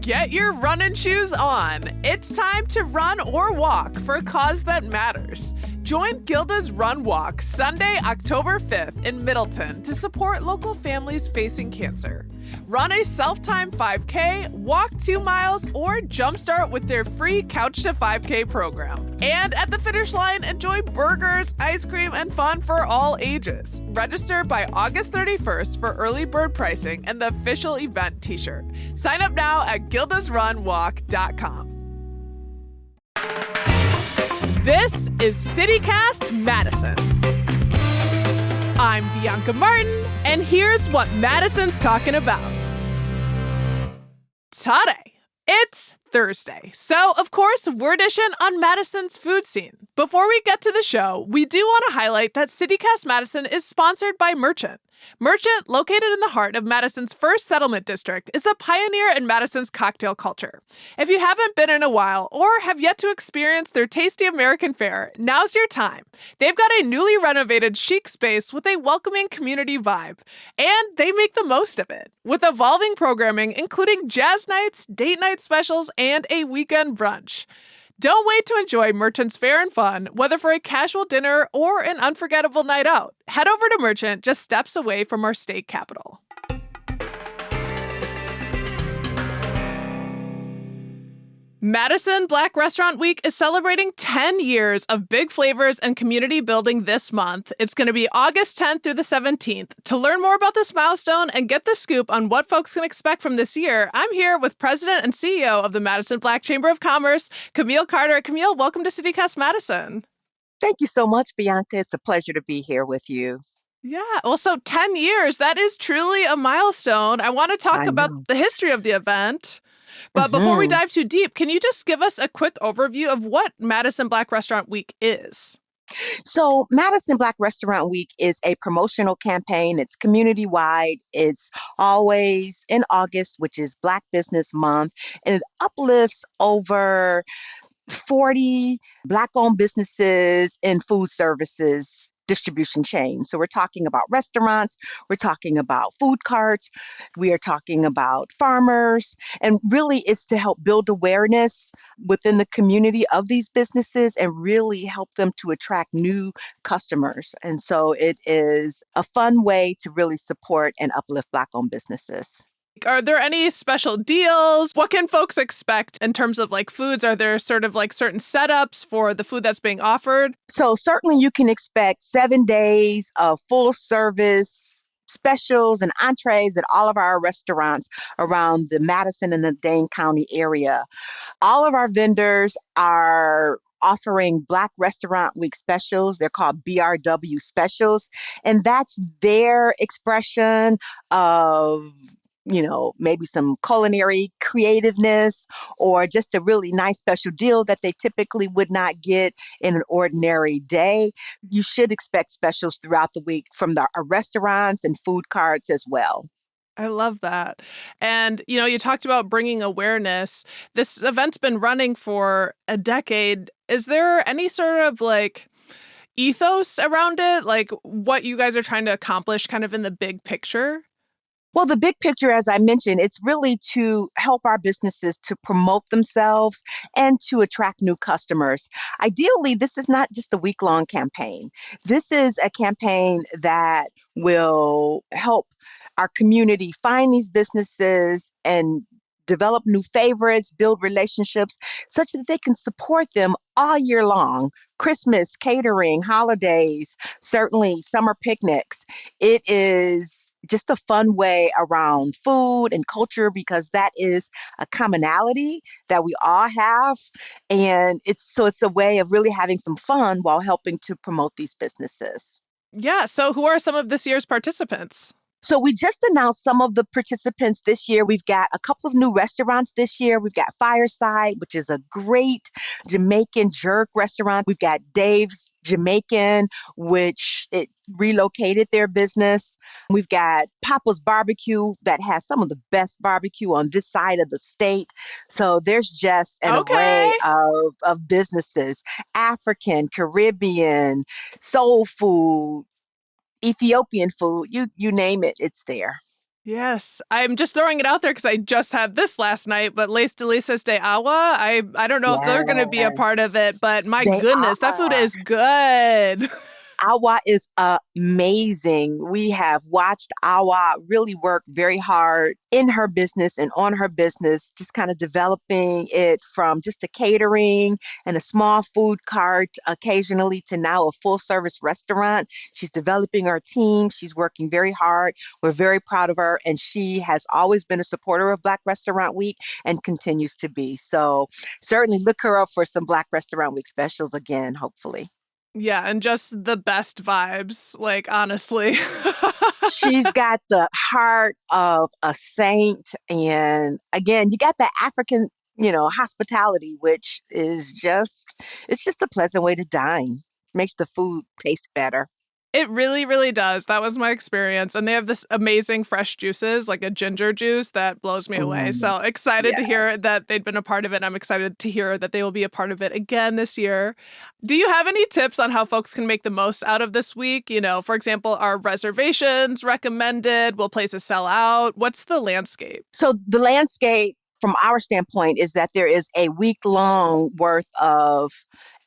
Get your running shoes on. It's time to run or walk for a cause that matters. Join Gilda's Run Walk Sunday, October 5th in Middleton to support local families facing cancer. Run a self-timed 5K, walk 2 miles, or jumpstart with their free Couch to 5K program. And at the finish line, enjoy burgers, ice cream, and fun for all ages. Register by August 31st for early bird pricing and the official event t-shirt. Sign up now at gildasrunwalk.com. This is CityCast Madison. I'm Bianca Martin, and here's what Madison's talking about. Today, it's Thursday, so of course, we're dishing on Madison's food scene. Before we get to the show, we do want to highlight that CityCast Madison is sponsored by Merchant. Merchant, located in the heart of Madison's first settlement district, is a pioneer in Madison's cocktail culture. If you haven't been in a while or have yet to experience their tasty American fare, now's your time. They've got a newly renovated chic space with a welcoming community vibe, and they make the most of it, with evolving programming including jazz nights, date night specials, and a weekend brunch. Don't wait to enjoy Merchant's fare and fun, whether for a casual dinner or an unforgettable night out. Head over to Merchant, just steps away from our state capital. Madison Black Restaurant Week is celebrating 10 years of big flavors and community building this month. It's going to be August 10th through the 17th. To learn more about this milestone and get the scoop on what folks can expect from this year, I'm here with President and CEO of the Madison Black Chamber of Commerce, Camille Carter. Camille, welcome to CityCast Madison. Thank you so much, Bianca. It's a pleasure to be here with you. Yeah, well, so 10 years, that is truly a milestone. I want to talk about the history of the event. But before we dive too deep, can you just give us a quick overview of what Madison Black Restaurant Week is? So Madison Black Restaurant Week is a promotional campaign. It's community-wide. It's always in August, which is Black Business Month, and it uplifts over 40 Black-owned businesses and food services distribution chains. So we're talking about restaurants, we're talking about food carts, we are talking about farmers, and really it's to help build awareness within the community of these businesses and really help them to attract new customers. And so it is a fun way to really support and uplift Black-owned businesses. Are there any special deals? What can folks expect in terms of like foods? Are there sort of like certain setups for the food that's being offered? So certainly you can expect 7 days of full service specials and entrees at all of our restaurants around the Madison and the Dane County area. All of our vendors are offering Black Restaurant Week specials. They're called BRW specials. And that's their expression of maybe some culinary creativeness or just a really nice special deal that they typically would not get in an ordinary day. You should expect specials throughout the week from our restaurants and food carts as well. I love that. And, you talked about bringing awareness. This event's been running for a decade. Is there any sort of like ethos around it? Like what you guys are trying to accomplish kind of in the big picture? Well, the big picture, as I mentioned, it's really to help our businesses to promote themselves and to attract new customers. Ideally, this is not just a week-long campaign. This is a campaign that will help our community find these businesses and develop new favorites, build relationships such that they can support them all year long. Christmas, catering, holidays, certainly summer picnics. It is just a fun way around food and culture because that is a commonality that we all have. And it's a way of really having some fun while helping to promote these businesses. Yeah. So who are some of this year's participants? So we just announced some of the participants this year. We've got a couple of new restaurants this year. We've got Fireside, which is a great Jamaican jerk restaurant. We've got Dave's Jamaican, which it relocated their business. We've got Papa's Barbecue that has some of the best barbecue on this side of the state. So there's just an array of businesses, African, Caribbean, soul food, Ethiopian food, you name it, it's there. Yes, I'm just throwing it out there because I just had this last night, but Les Delicias de Agua, I don't know if they're going to be a part of it, Yes, but my they goodness, that food are. is good. Awa is amazing. We have watched Awa really work very hard in her business and on her business, just kind of developing it from just a catering and a small food cart occasionally to now a full service restaurant. She's developing her team. She's working very hard. We're very proud of her. And she has always been a supporter of Black Restaurant Week and continues to be. So certainly look her up for some Black Restaurant Week specials again, hopefully. Yeah, and just the best vibes, like honestly. She's got the heart of a saint. And again, you got that African, hospitality, which is it's just a pleasant way to dine. Makes the food taste better. It really, really does. That was my experience. And they have this amazing fresh juices, like a ginger juice that blows me away. Mm, So excited to hear yes. that they'd been a part of it. I'm excited to hear that they will be a part of it again this year. Do you have any tips on how folks can make the most out of this week? For example, are reservations recommended? Will places sell out? What's the landscape? So the landscape from our standpoint is that there is a week long worth of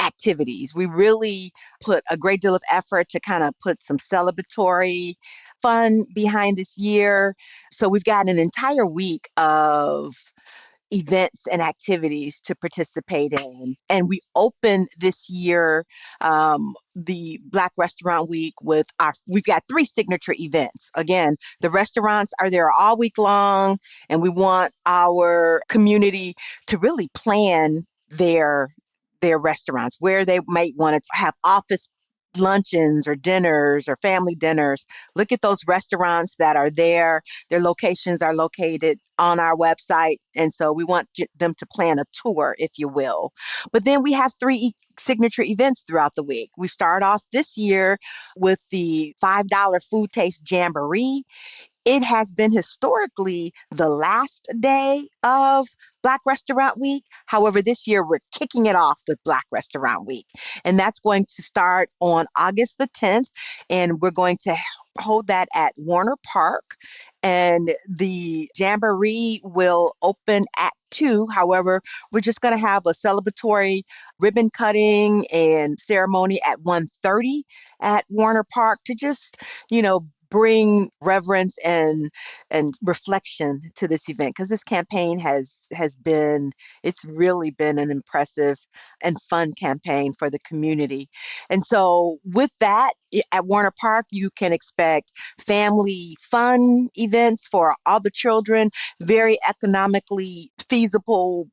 activities. We really put a great deal of effort to kind of put some celebratory fun behind this year. So we've got an entire week of events and activities to participate in. And we opened this year the Black Restaurant Week with we've got three signature events. Again, the restaurants are there all week long, and we want our community to really plan their restaurants where they might want to have office luncheons or dinners or family dinners. Look at those restaurants that are there. Their locations are located on our website. And so we want them to plan a tour, if you will. But then we have three signature events throughout the week. We start off this year with the $5 food taste jamboree. It has been historically the last day of Black Restaurant Week. However, this year we're kicking it off with Black Restaurant Week. And that's going to start on August the 10th. And we're going to hold that at Warner Park. And the Jamboree will open at 2. However, we're just going to have a celebratory ribbon cutting and ceremony at 1:30 at Warner Park to just, bring reverence and reflection to this event, because this campaign has been it's really been an impressive and fun campaign for the community. And so with that, at Warner Park you can expect family fun events for all the children, very economically feasible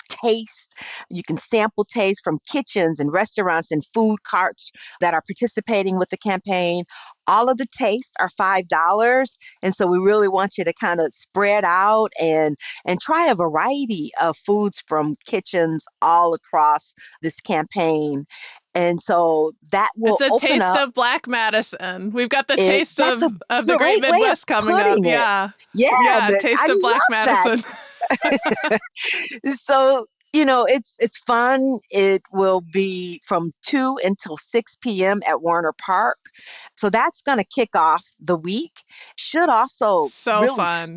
taste. You can sample taste from kitchens and restaurants and food carts that are participating with the campaign. All of the tastes are $5. And so we really want you to kind of spread out and try a variety of foods from kitchens all across this campaign. And so that It's will a open taste up of Black Madison. We've got the it. taste That's a of the Great great way of Midwest coming up. putting it. Yeah. Yeah, Yeah, I taste of Black love that. Madison. So, it's fun. It will be from 2 until 6 p.m. at Warner Park. So that's going to kick off the week. Should also So really fun.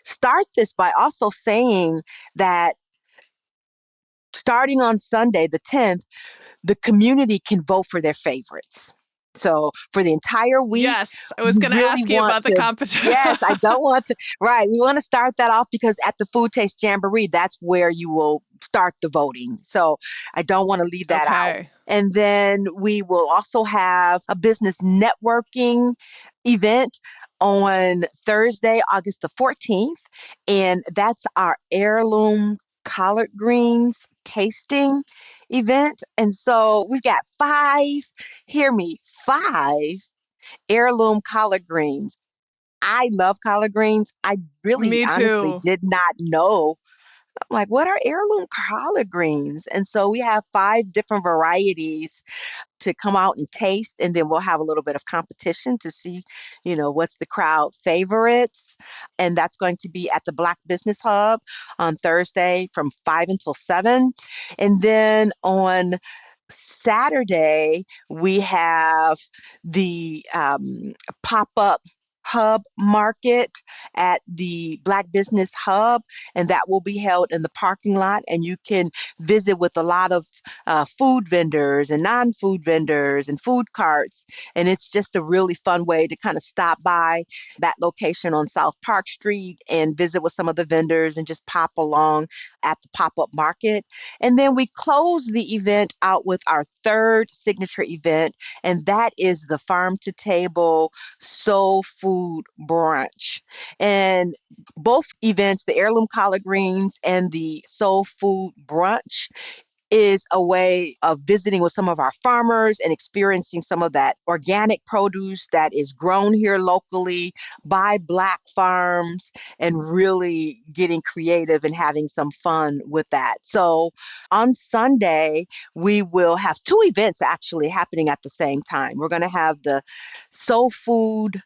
start this by also saying that starting on Sunday, the 10th, the community can vote for their favorites. So for the entire week, Yes, I was we going to really ask you want about the to, competition. yes, I don't want to, right. We want to start that off because at the Food Taste Jamboree, that's where you will start the voting. So I don't want to leave that out. Okay. And then we will also have a business networking event on Thursday, August the 14th. And that's our heirloom collard greens tasting event. And so we've got hear me, 5 heirloom collard greens. I love collard greens. I really Me honestly too. did not know. I'm like, what are heirloom collard greens? And so we have 5 different varieties to come out and taste, and then we'll have a little bit of competition to see, what's the crowd favorites. And that's going to be at the Black Business Hub on Thursday from 5 until 7. And then on Saturday, we have the pop-up Hub Market at the Black Business Hub, and that will be held in the parking lot. And you can visit with a lot of food vendors and non-food vendors and food carts. And it's just a really fun way to kind of stop by that location on South Park Street and visit with some of the vendors and just pop along at the pop-up market. And then we close the event out with our third signature event, and that is the Farm to Table Soul Food Brunch. And both events, the Heirloom Collard Greens and the Soul Food Brunch, is a way of visiting with some of our farmers and experiencing some of that organic produce that is grown here locally by Black farms and really getting creative and having some fun with that. So on Sunday, we will have two events actually happening at the same time. We're going to have the Soul Food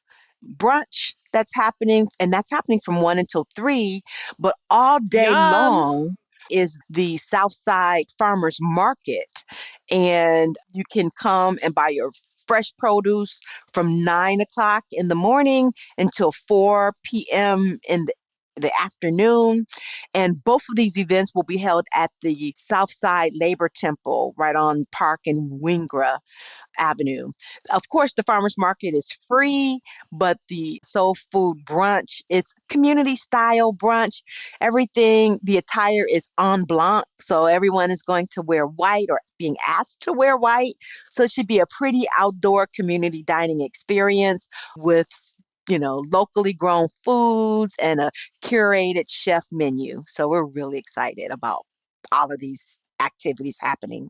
Brunch that's happening, and that's happening from 1 until 3, but all day Yum. long is the Southside Farmers Market. And you can come and buy your fresh produce from 9 o'clock in the morning until 4 p.m. in the afternoon. And both of these events will be held at the Southside Labor Temple right on Park and Wingra Avenue. Of course, the farmers market is free, but the soul food brunch, it's community style brunch. Everything, the attire is en blanc, so everyone is going to wear white or being asked to wear white. So it should be a pretty outdoor community dining experience with locally grown foods and a curated chef menu. So we're really excited about all of these activities happening.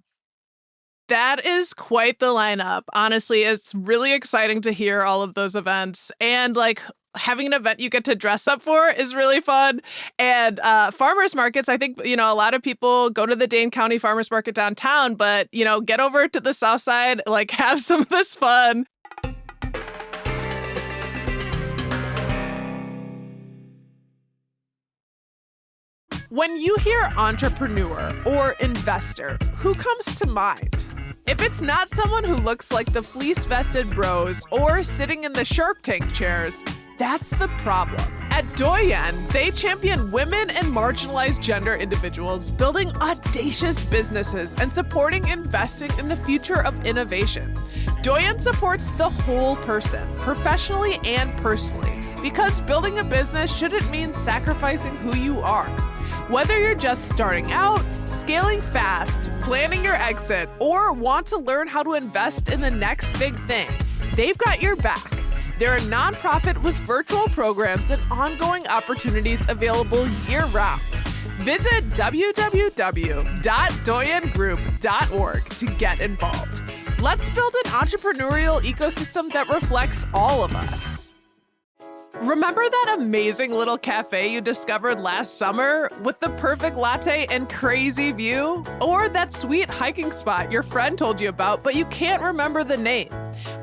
That is quite the lineup. Honestly, it's really exciting to hear all of those events. And having an event you get to dress up for is really fun. And farmers markets, I think, a lot of people go to the Dane County Farmers Market downtown, but, get over to the South Side, have some of this fun. When you hear entrepreneur or investor, who comes to mind? If it's not someone who looks like the fleece-vested bros or sitting in the Shark Tank chairs, that's the problem. At Doyen, they champion women and marginalized gender individuals building audacious businesses and supporting investing in the future of innovation. Doyen supports the whole person, professionally and personally, because building a business shouldn't mean sacrificing who you are. Whether you're just starting out, scaling fast, planning your exit, or want to learn how to invest in the next big thing, they've got your back. They're a nonprofit with virtual programs and ongoing opportunities available year-round. Visit www.doyengroup.org to get involved. Let's build an entrepreneurial ecosystem that reflects all of us. Remember that amazing little cafe you discovered last summer with the perfect latte and crazy view? Or that sweet hiking spot your friend told you about but you can't remember the name?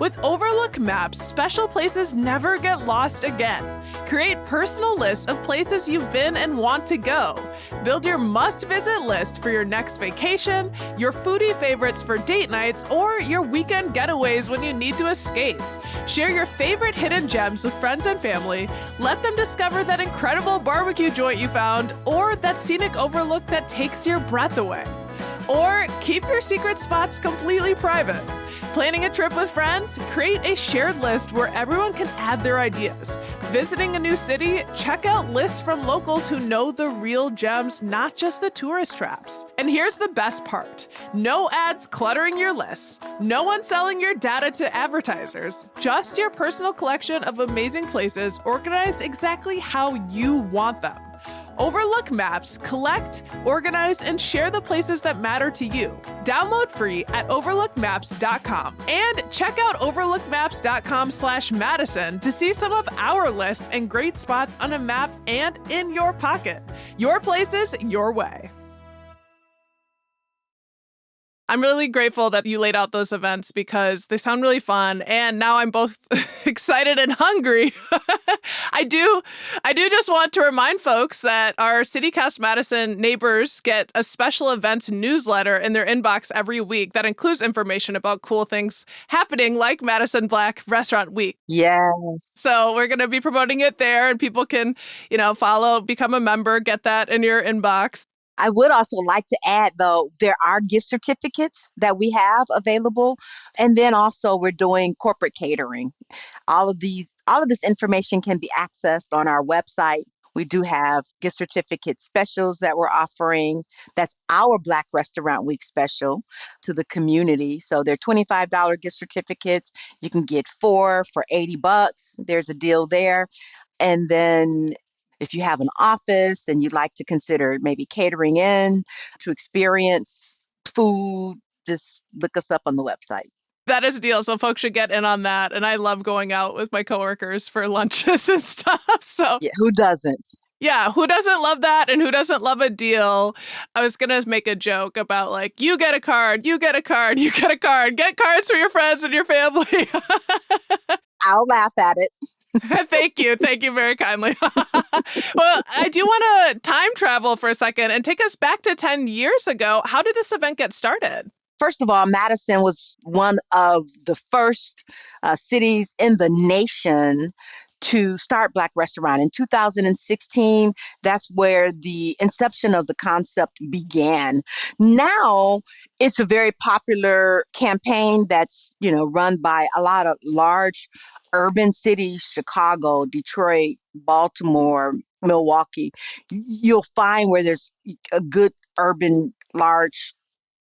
With Overlook Maps, special places never get lost again. Create personal lists of places you've been and want to go. Build your must-visit list for your next vacation, your foodie favorites for date nights, or your weekend getaways when you need to escape. Share your favorite hidden gems with friends and family. Let them discover that incredible barbecue joint you found, or that scenic overlook that takes your breath away. Or keep your secret spots completely private. Planning a trip with friends? Create a shared list where everyone can add their ideas. Visiting a new city? Check out lists from locals who know the real gems, not just the tourist traps. And here's the best part. No ads cluttering your lists. No one selling your data to advertisers. Just your personal collection of amazing places organized exactly how you want them. Overlook Maps, collect, organize, and share the places that matter to you. Download free at overlookmaps.com and check out overlookmaps.com/Madison to see some of our lists and great spots on a map and in your pocket. Your places, your way. I'm really grateful that you laid out those events because they sound really fun. And now I'm both excited and hungry. I do just want to remind folks that our CityCast Madison neighbors get a special events newsletter in their inbox every week that includes information about cool things happening like Madison Black Restaurant Week. Yes. So we're going to be promoting it there and people can, follow, become a member, get that in your inbox. I would also like to add, though, there are gift certificates that we have available. And then also we're doing corporate catering. All of this information can be accessed on our website. We do have gift certificate specials that we're offering. That's our Black Restaurant Week special to the community. So they're $25 gift certificates. You can get 4 for $80. There's a deal there. And then if you have an office and you'd like to consider maybe catering in to experience food, just look us up on the website. That is a deal. So folks should get in on that. And I love going out with my coworkers for lunches and stuff. So yeah, who doesn't? Yeah, who doesn't love that and who doesn't love a deal? I was going to make a joke about like, you get a card, you get a card, you get a card. Get cards for your friends and your family. I'll laugh at it. Thank you. Thank you very kindly. Well, I do want to time travel for a second and take us back to 10 years ago. How did this event get started? First of all, Madison was one of the first cities in the nation to start Black Restaurant. In 2016, that's where the inception of the concept began. Now, it's a very popular campaign that's, run by a lot of large urban cities, Chicago, Detroit, Baltimore, Milwaukee. You'll find where there's a good urban, large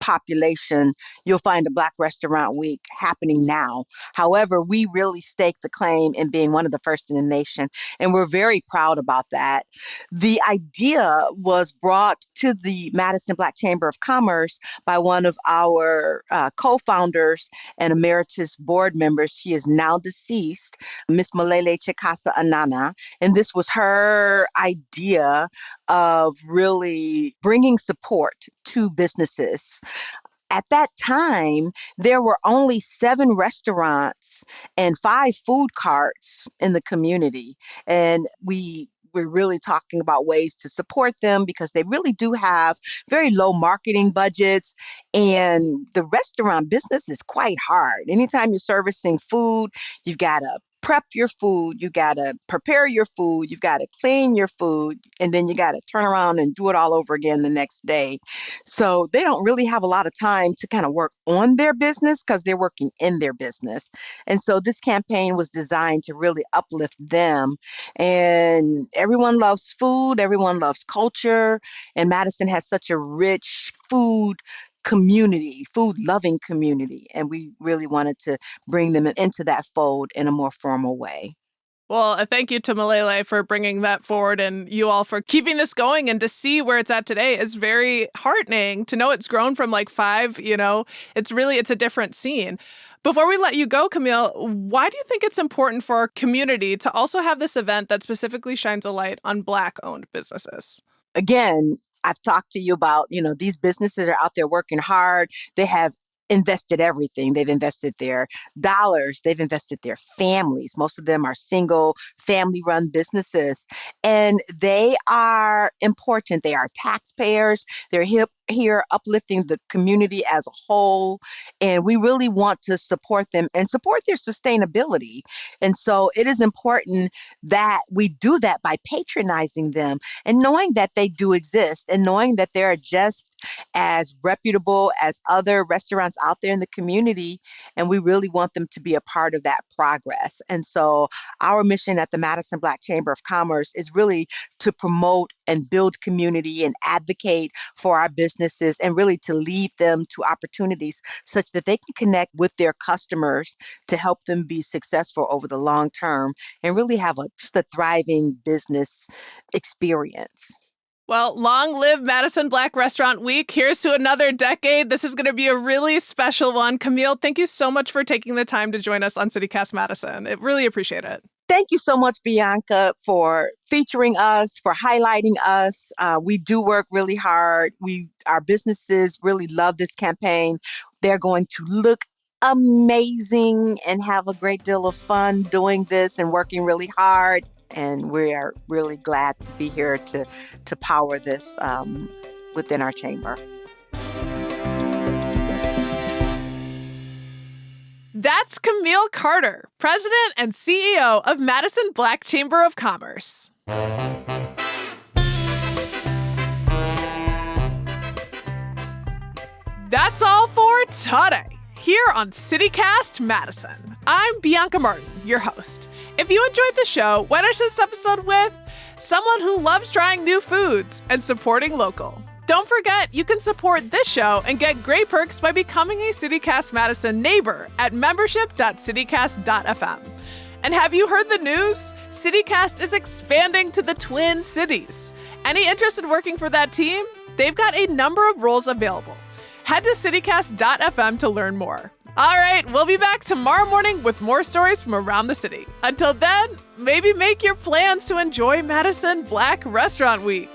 population, you'll find a Black Restaurant Week happening now. However, we really stake the claim in being one of the first in the nation, and we're very proud about that. The idea was brought to the Madison Black Chamber of Commerce by one of our co-founders and emeritus board members. She is now deceased, Miss Malele Chikasa Anana, and this was her idea of really bringing support to businesses. At that time, there were only 7 restaurants and 5 food carts in the community. And we're really talking about ways to support them because they really do have very low marketing budgets. And the restaurant business is quite hard. Anytime you're servicing food, you've got to prep your food, you got to prepare your food, you've got to clean your food, and then you got to turn around and do it all over again the next day. So they don't really have a lot of time to kind of work on their business because they're working in their business. And so this campaign was designed to really uplift them. And everyone loves food, everyone loves culture, and Madison has such a rich food community, food-loving community, and we really wanted to bring them into that fold in a more formal way. Well, a thank you to Malele for bringing that forward and you all for keeping this going. And to see where it's at today is very heartening to know it's grown from like 5, it's a different scene. Before we let you go, Camille, why do you think it's important for our community to also have this event that specifically shines a light on Black-owned businesses? Again, I've talked to you about, these businesses are out there working hard. They have invested everything. They've invested their dollars. They've invested their families. Most of them are single family-run businesses, and they are important. They are taxpayers. They're here uplifting the community as a whole, and we really want to support them and support their sustainability. And so it is important that we do that by patronizing them and knowing that they do exist and knowing that they're just as reputable as other restaurants out there in the community, and we really want them to be a part of that progress. And so our mission at the Madison Black Chamber of Commerce is really to promote and build community and advocate for our businesses and really to lead them to opportunities such that they can connect with their customers to help them be successful over the long term and really have just a thriving business experience. Well, long live Madison Black Restaurant Week. Here's to another decade. This is going to be a really special one. Camille, thank you so much for taking the time to join us on CityCast Madison. I really appreciate it. Thank you so much, Bianca, for featuring us, for highlighting us. We do work really hard. Our businesses really love this campaign. They're going to look amazing and have a great deal of fun doing this and working really hard. And we are really glad to be here to power this within our chamber. That's Camille Carter, President and CEO of Madison Black Chamber of Commerce. That's all for today, here on CityCast Madison. I'm Bianca Martin, your host. If you enjoyed the show, why don't you share this episode with someone who loves trying new foods and supporting local? Don't forget, you can support this show and get great perks by becoming a CityCast Madison neighbor at membership.citycast.fm. And have you heard the news? CityCast is expanding to the Twin Cities. Any interest in working for that team? They've got a number of roles available. Head to citycast.fm to learn more. All right, we'll be back tomorrow morning with more stories from around the city. Until then, maybe make your plans to enjoy Madison Black Restaurant Week.